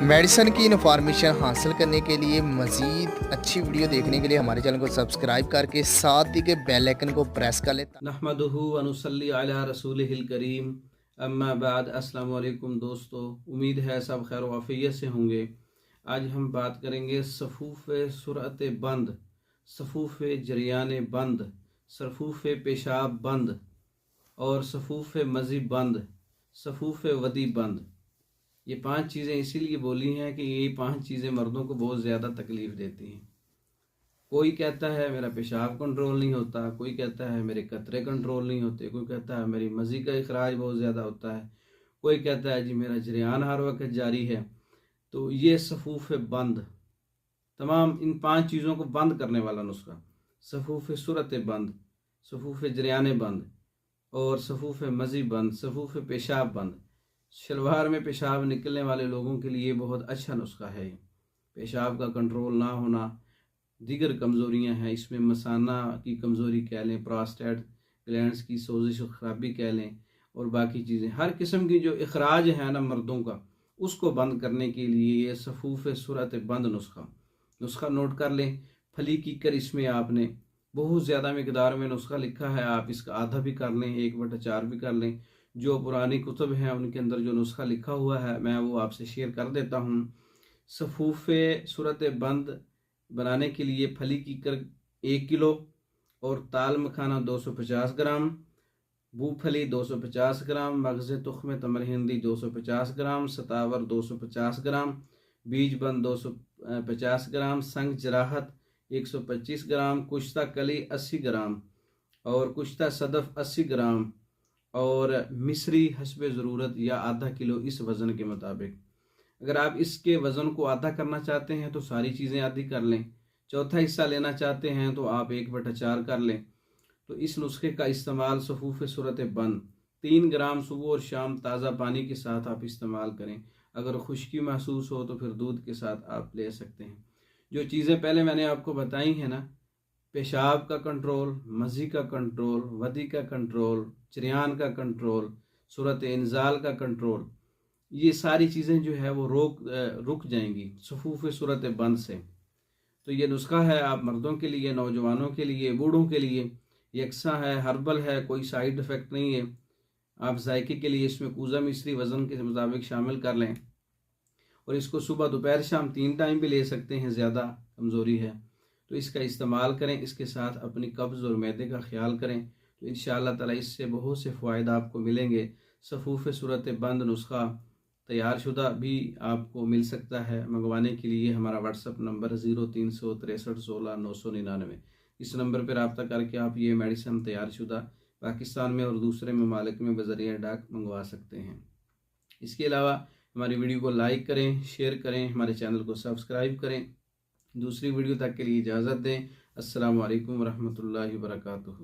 Medicine की information हासिल करने के लिए मज़ीद अच्छी वीडियो देखने के लिए हमारे चैनल को सब्सक्राइब करके साथ ही के बेल आइकन को प्रेस कर लें। नहमदुहु व नुसल्ली अला रसूलिहिल करीम, अम्मा बाद। अस्सलाम वालेकुम दोस्तों, उम्मीद है सब खैर वाफियत से होंगे। आज हम बात करेंगे सफ़ूफ़ सुरअत बंद, सफ़ूफ़ जरियान बंद, सफ़ूफ़ पेशाब बंद और सफ़ूफ़ मज़ी बंद, सफ़ूफ़ वदी बंद। ये 5 चीज़ें इसीलिए बोली हैं कि ये 5 चीज़ें मर्दों को बहुत ज़्यादा तकलीफ़ देती हैं। कोई कहता है मेरा पेशाब कंट्रोल नहीं होता, कोई कहता है मेरे कतरे कंट्रोल नहीं होते, कोई कहता है मेरी मज़ी का इखराज बहुत ज़्यादा होता है, कोई कहता है जी मेरा जरियान हर वक्त जारी है। तो ये सफ़ूफ़ बंद, तमाम इन 5 चीज़ों को बंद करने वाला नुस्खा, सफ़ूफ़ सूरत बंद, सफ़ूफ़ जरियान बंद और सफ़ूफ़ मज़ी बंद, सफ़ूफ़ पेशाब बंद। शलवार में पेशाब निकलने वाले लोगों के लिए बहुत अच्छा नुस्खा है। पेशाब का कंट्रोल ना होना, दीगर कमज़ोरियाँ हैं, इसमें मसाना की कमज़ोरी कह लें, प्रोस्टेट ग्लैंड्स की सोजिश और ख़राबी कह लें और बाकी चीज़ें, हर किस्म की जो इखराज है ना मर्दों का, उसको बंद करने के लिए ये सफ़ूफ़ सूरत बंद नुस्खा नोट कर लें। फली कीकर इसमें आपने बहुत ज़्यादा मकदार में नुस्खा लिखा है, आप इसका आधा भी कर लें, 1/4 भी कर लें। जो पुरानी कुतुब हैं उनके अंदर जो नुस्खा लिखा हुआ है मैं वो आपसे शेयर कर देता हूँ। सफ़ूफ़ सूरत बंद बनाने के लिए फली कीकर 1 किलो और ताल मखाना 250 ग्राम, मूँगफली 250 ग्राम, मगज़ तुख्म तमर हिंदी 250 ग्राम, सतावर 250 ग्राम, बीज बंद 250 ग्राम, संग जराहत 125 ग्राम, कुश्ता कली 80 ग्राम और कुश्ता सदफ़ 80 ग्राम और मिस्री हस्बे ज़रूरत या आधा किलो इस वज़न के मुताबिक। अगर आप इसके वज़न को आधा करना चाहते हैं तो सारी चीज़ें आधी कर लें, चौथा हिस्सा लेना चाहते हैं तो आप 1/4 कर लें। तो इस नुस्खे का इस्तेमाल सफ़ूफ़ सूरत बंद 3 ग्राम सुबह और शाम ताज़ा पानी के साथ आप इस्तेमाल करें। अगर खुश्की महसूस हो तो फिर दूध के साथ आप ले सकते हैं। जो चीज़ें पहले मैंने आपको बताई हैं ना, पेशाब का कंट्रोल, मज़ी का कंट्रोल, वदी का कंट्रोल, जरियान का कंट्रोल, सूरत इंज़ाल का कंट्रोल, ये सारी चीज़ें जो है वो रुक जाएंगी सफ़ूफ़ सूरत बंद से। तो ये नुस्खा है आप मर्दों के लिए, नौजवानों के लिए, बूढ़ों के लिए, यकसा है, हर्बल है, कोई साइड इफ़ेक्ट नहीं है। आप जायके के लिए इसमें कूज़ा मिश्री वज़न के मुताबिक शामिल कर लें और इसको सुबह दोपहर शाम 3 टाइम भी ले सकते हैं, ज़्यादा कमज़ोरी है तो इसका इस्तेमाल करें। इसके साथ अपनी कब्ज़ और मैदे का ख्याल करें तो इंशाअल्लाह ताला इससे बहुत से फ़वाइद आपको मिलेंगे। सफ़ूफ़ सूरत बंद नुस्खा तैयार शुदा भी आपको मिल सकता है। मंगवाने के लिए हमारा व्हाट्सअप नंबर 036316 999, इस नंबर पर रब्ता करके आप ये मेडिसिन तैयार शुदा पाकिस्तान में और दूसरे ममालिक में बज़रिया डाक मंगवा सकते हैं। इसके अलावा हमारी वीडियो को लाइक करें, शेयर करें, हमारे चैनल को सब्सक्राइब करें। दूसरी वीडियो तक के लिए इजाज़त दें। अस्सलामु अलैकुम रहमतुल्लाहि व बरकातुहू।